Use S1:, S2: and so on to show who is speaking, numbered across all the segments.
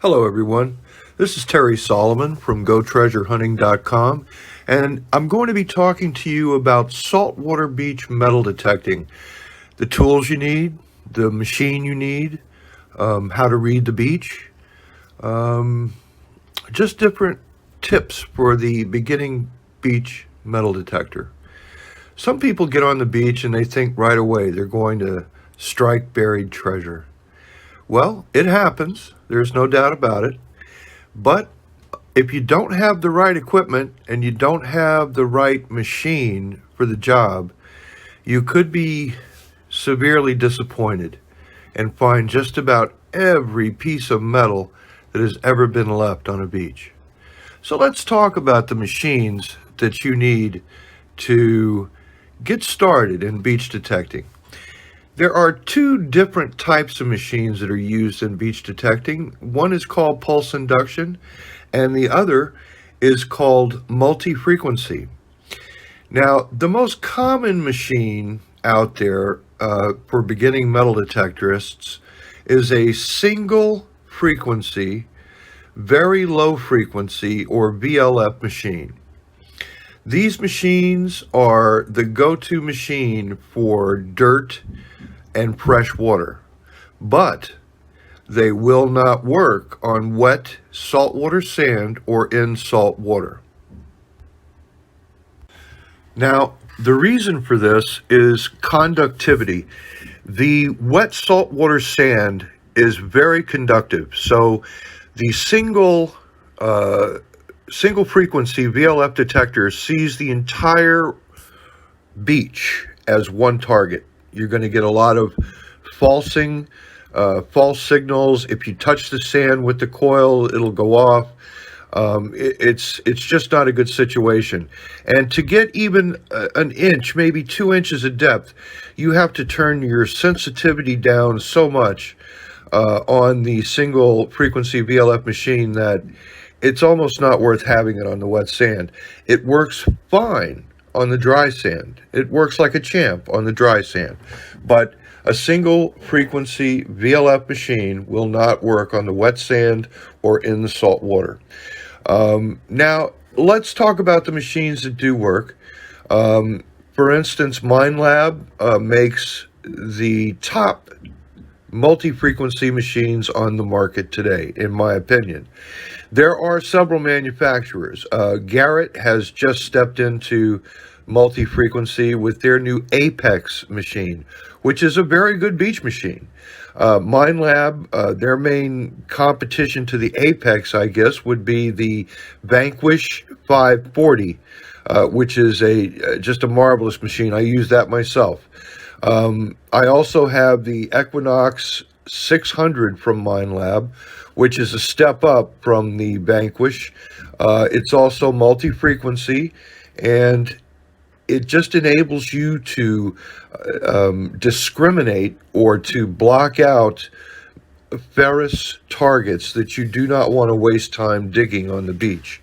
S1: Hello everyone, this is TerrySoloman from GoTreasureHunting.com, and I'm going to be talking to you about saltwater beach metal detecting. The tools you need, the machine you need, how to read the beach, just different tips for the beginning beach metal detector. Some people get on the beach and they think right away they're going to strike buried treasure. Well, it happens, there's no doubt about it. But if you don't have the right equipment and you don't have the right machine for the job, you could be severely disappointed and find just about every piece of metal that has ever been left on a beach. So let's talk about the machines that you need to get started in beach detecting. There are two different types of machines that are used in beach detecting. One is called pulse induction, and the other is called multi-frequency. Now, the most common machine out there for beginning metal detectorists is a single frequency, very low frequency, or VLF machine. These machines are the go-to machine for dirt and fresh water, but they will not work on wet saltwater sand or in salt water. Now, the reason for this is conductivity. The wet saltwater sand is very conductive, so the single frequency VLF detector sees the entire beach as one target. You're going to get a lot of false signals. If you touch the sand with the coil, it'll go off. It's just not a good situation. And to get even an inch, maybe 2 inches of depth, you have to turn your sensitivity down so much on the single frequency VLF machine that it's almost not worth having it on the wet sand. It works fine on the dry sand. It works like a champ on the dry sand. But a single frequency VLF machine will not work on the wet sand or in the salt water. Now, let's talk about the machines that do work. For instance, MineLab makes the top multi-frequency machines on the market today, in my opinion. There are several manufacturers. Garrett has just stepped into multi-frequency with their new Apex machine, which is a very good beach machine. MineLab, their main competition to the Apex, I guess, would be the Vanquish 540, which is just a marvelous machine. I use that myself. I also have the Equinox 600 from MineLab, which is a step up from the Vanquish. It's also multi-frequency, and it just enables you to discriminate or to block out ferrous targets that you do not want to waste time digging on the beach.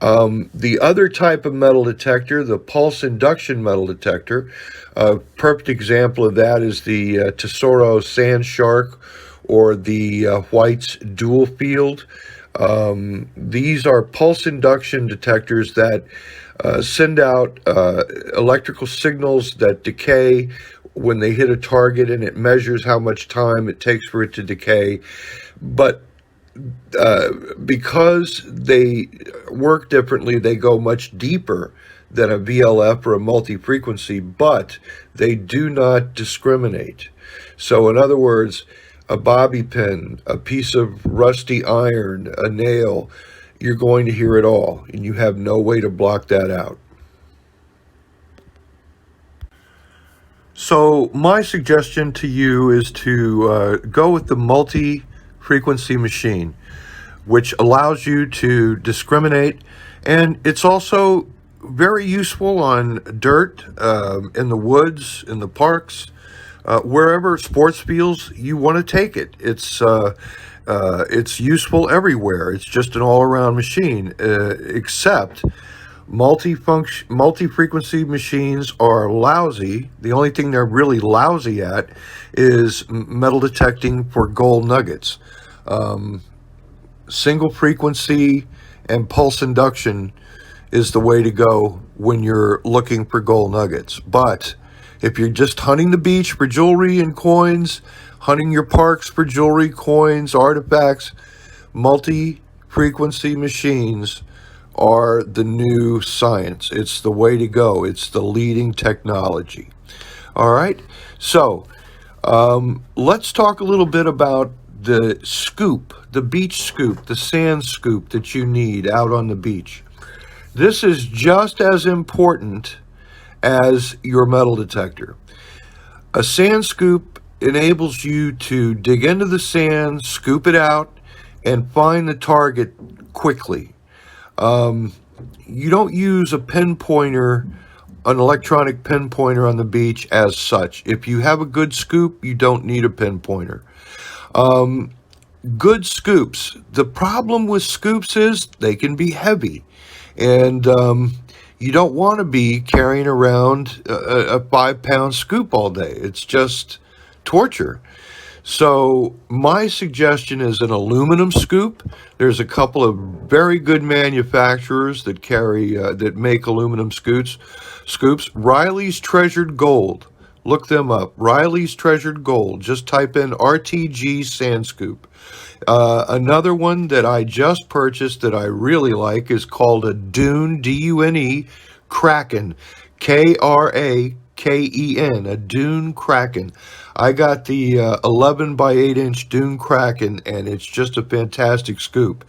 S1: The other type of metal detector, the pulse induction metal detector, a perfect example of that is the Tesoro Sand Shark or the White's Dual Field. These are pulse induction detectors that send out electrical signals that decay when they hit a target, and it measures how much time it takes for it to decay. But because they work differently, they go much deeper than a VLF or a multi-frequency, but they do not discriminate. So in other words, a bobby pin, a piece of rusty iron, a nail, you're going to hear it all, and you have no way to block that out. So my suggestion to you is to go with the multi-frequency machine, which allows you to discriminate, and it's also very useful on dirt, in the woods, in the parks, wherever sports fields you want to take it. It's useful everywhere. It's just an all-around machine, except multi-frequency machines are lousy. The only thing they're really lousy at is metal detecting for gold nuggets. single frequency and pulse induction is the way to go when you're looking for gold nuggets. But if you're just hunting the beach for jewelry and coins, hunting your parks for jewelry, coins, artifacts, multi-frequency machines are the new science. It's the way to go. It's the leading technology. All right. So let's talk a little bit about the scoop, the beach scoop, the sand scoop that you need out on the beach. This is just as important as your metal detector. A sand scoop enables you to dig into the sand, scoop it out, and find the target quickly. You don't use a pinpointer, an electronic pinpointer on the beach as such. If you have a good scoop, you don't need a pinpointer. Good scoops. The problem with scoops is they can be heavy, and you don't want to be carrying around a 5-pound scoop all day. It's just torture. So my suggestion is an aluminum scoop. There's a couple of very good manufacturers that that make aluminum scoops. Riley's Treasured Gold. Look them up. Riley's Treasured Gold. Just type in RTG Sand Scoop. Another one that I just purchased that I really like is called a Dune, D-U-N-E, Kraken, Kraken, a Dune Kraken. I got the 11 by 8 inch Dune Kraken, and it's just a fantastic scoop.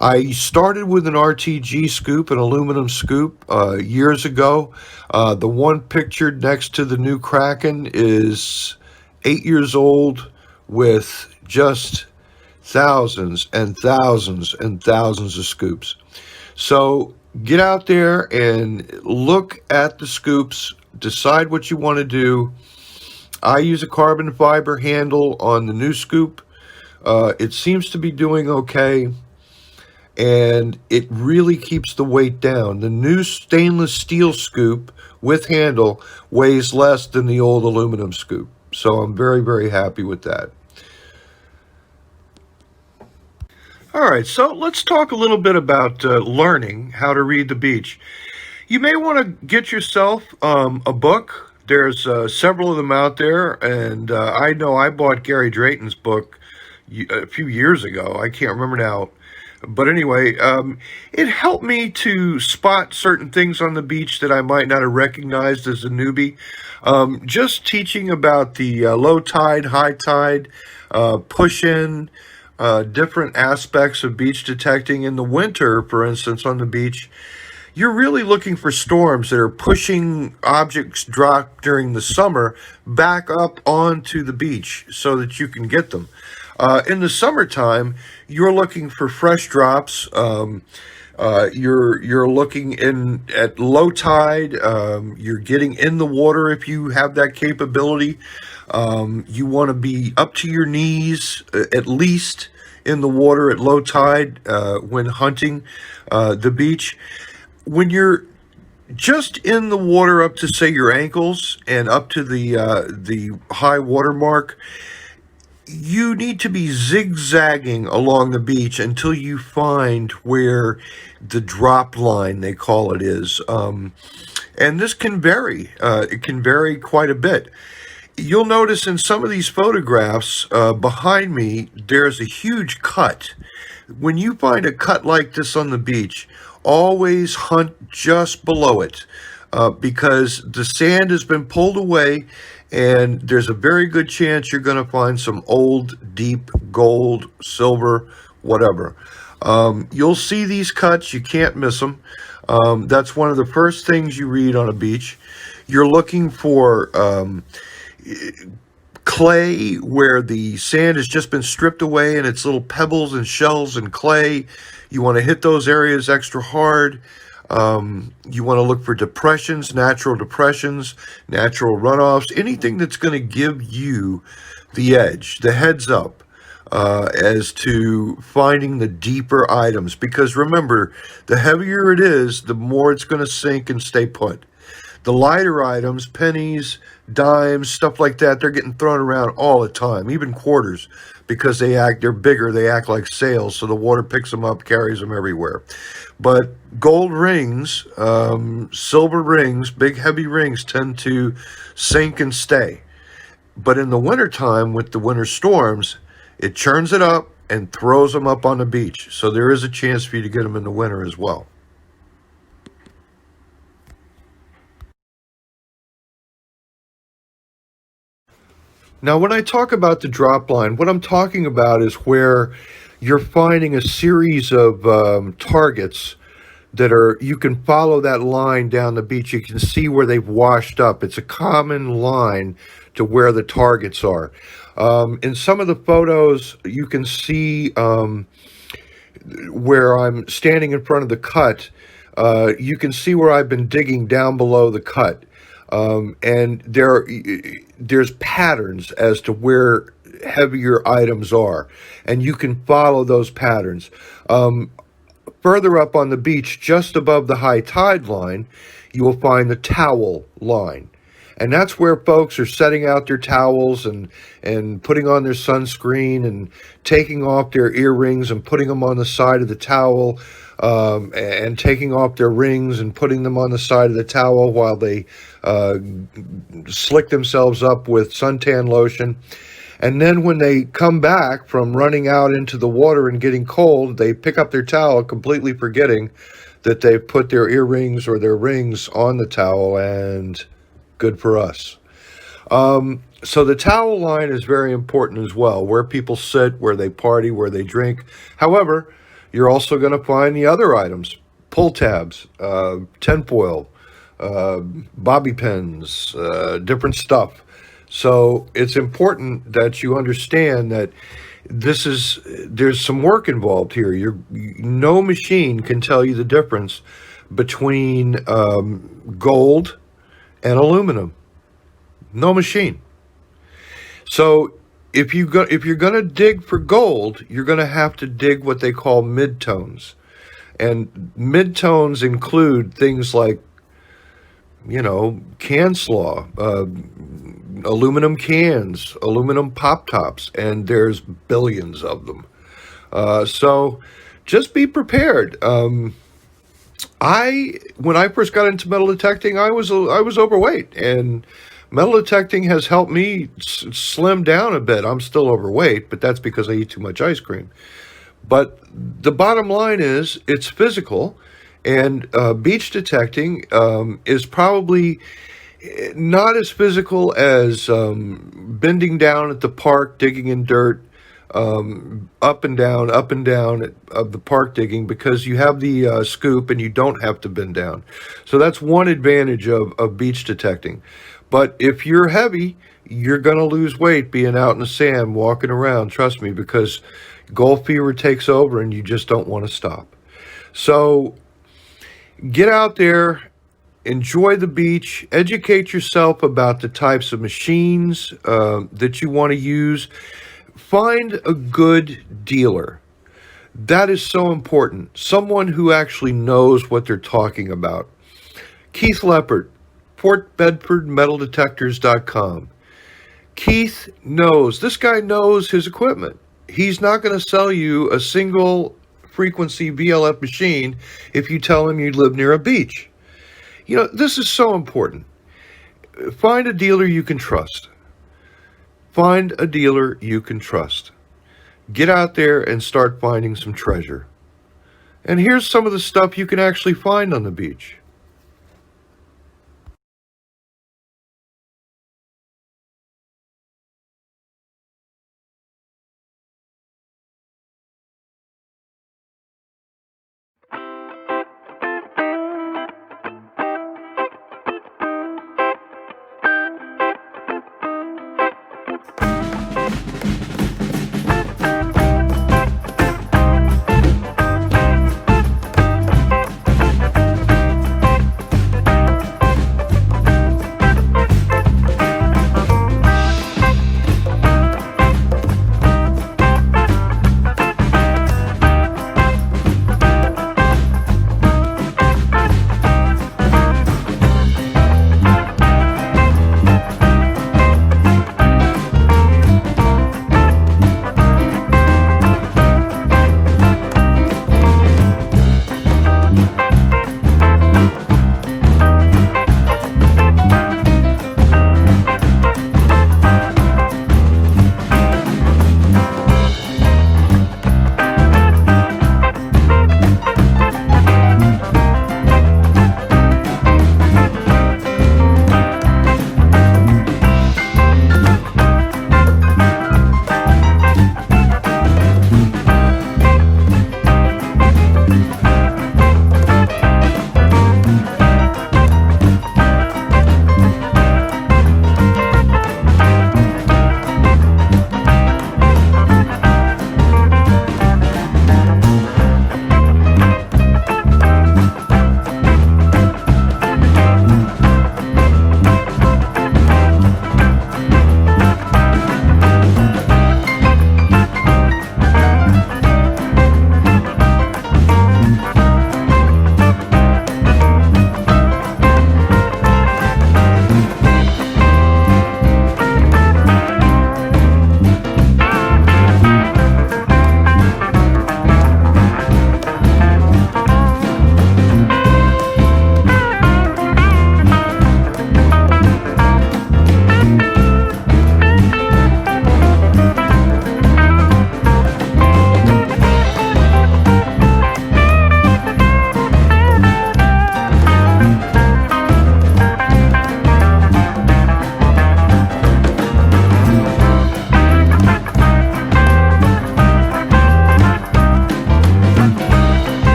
S1: I started with an RTG scoop, an aluminum scoop, years ago. The one pictured next to the new Kraken is 8 years old with just thousands and thousands and thousands of scoops. So get out there and look at the scoops, decide what you want to do. I use a carbon fiber handle on the new scoop. It seems to be doing okay, and it really keeps the weight down. The new stainless steel scoop with handle weighs less than the old aluminum scoop. So I'm very, very happy with that. All right, so let's talk a little bit about learning how to read the beach. You may want to get yourself a book. There's several of them out there, and I know I bought Gary Drayton's book a few years ago. I can't remember now. But anyway, it helped me to spot certain things on the beach that I might not have recognized as a newbie. Just teaching about the low tide, high tide, push-in, different aspects of beach detecting. In the winter, for instance, on the beach, you're really looking for storms that are pushing objects dropped during the summer back up onto the beach so that you can get them. In the summertime, you're looking for fresh drops. You're looking in at low tide. You're getting in the water if you have that capability. You want to be up to your knees, at least, in the water at low tide when hunting the beach. When you're just in the water up to, say, your ankles and up to the high water mark, you need to be zigzagging along the beach until you find where the drop line, they call it, is. And this can vary. It can vary quite a bit. You'll notice in some of these photographs behind me, there's a huge cut. When you find a cut like this on the beach, always hunt just below it because the sand has been pulled away, and there's a very good chance you're going to find some old, deep gold, silver, whatever. You'll see these cuts. You can't miss them. That's one of the first things you read on a beach. You're looking for clay where the sand has just been stripped away and it's little pebbles and shells and clay. You want to hit those areas extra hard. You want to look for depressions, natural runoffs, anything that's going to give you the edge, the heads up as to finding the deeper items. Because remember, the heavier it is, the more it's going to sink and stay put. The lighter items, pennies, dimes, stuff like that, they're getting thrown around all the time, even quarters, because they're bigger, they act like sails, so the water picks them up, carries them everywhere. But gold rings, silver rings, big heavy rings tend to sink and stay. But in the wintertime, with the winter storms, it churns it up and throws them up on the beach. So there is a chance for you to get them in the winter as well. Now, when I talk about the drop line, what I'm talking about is where you're finding a series of targets that are, you can follow that line down the beach. You can see where they've washed up. It's a common line to where the targets are. In some of the photos, you can see where I'm standing in front of the cut. You can see where I've been digging down below the cut. And there's patterns as to where heavier items are, and you can follow those patterns. Further up on the beach, just above the high tide line, you will find the towel line. And that's where folks are setting out their towels and putting on their sunscreen and taking off their earrings and putting them on the side of the towel, and taking off their rings and putting them on the side of the towel while they slick themselves up with suntan lotion. And then when they come back from running out into the water and getting cold, they pick up their towel, completely forgetting that they've put their earrings or their rings on the towel, and good for us. So the towel line is very important as well, where people sit, where they party, where they drink. However, you're also going to find the other items: pull tabs, tinfoil, bobby pins, different stuff. So it's important that you understand that there's some work involved here. No machine can tell you the difference between gold and aluminum. No machine. So if you're going to dig for gold, you're going to have to dig what they call midtones. And midtones include things like, can slaw, aluminum cans, aluminum pop tops, and there's billions of them. So just be prepared. When I first got into metal detecting, I was overweight, and metal detecting has helped me slim down a bit. I'm still overweight, but that's because I eat too much ice cream. But the bottom line is, it's physical, and beach detecting is probably not as physical as bending down at the park, digging in dirt, up and down of the park digging, because you have the scoop and you don't have to bend down. So that's one advantage of beach detecting. But if you're heavy, you're going to lose weight being out in the sand, walking around, trust me, because Gulf fever takes over and you just don't want to stop. So get out there, enjoy the beach, educate yourself about the types of machines that you want to use. Find a good dealer. That is so important. Someone who actually knows what they're talking about. Keith Leppert, PortBedfordMetalDetectors.com. Keith knows. This guy knows his equipment. He's not going to sell you a single frequency VLF machine if you tell him you live near a beach. This is so important. Find a dealer you can trust. Find a dealer you can trust. Get out there and start finding some treasure. And here's some of the stuff you can actually find on the beach.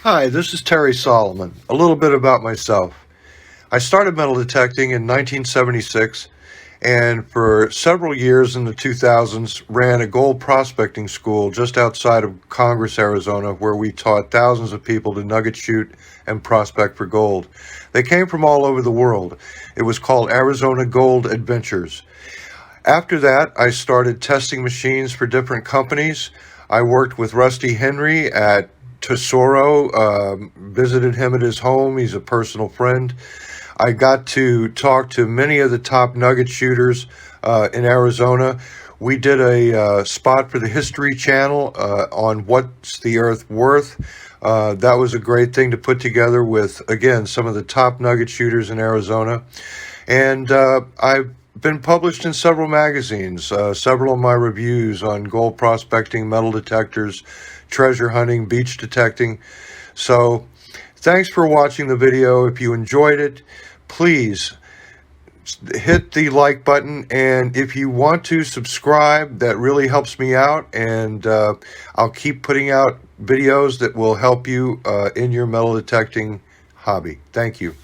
S1: Hi, this is TerrySoloman. A little bit about myself. I started metal detecting in 1976 and for several years in the 2000s ran a gold prospecting school just outside of Congress, Arizona, where we taught thousands of people to nugget shoot and prospect for gold. They came from all over the world. It was called Arizona Gold Adventures. After that, I started testing machines for different companies. I worked with Rusty Henry at Tesoro, visited him at his home. He's a personal friend. I got to talk to many of the top nugget shooters in Arizona. We did a spot for the History Channel on what's the Earth worth. That was a great thing to put together with, again, some of the top nugget shooters in Arizona. And I've been published in several magazines, several of my reviews on gold prospecting, metal detectors, treasure hunting, beach detecting. So thanks for watching the video. If you enjoyed it, please hit the like button, and if you want to subscribe, that really helps me out, and I'll keep putting out videos that will help you in your metal detecting hobby. Thank you.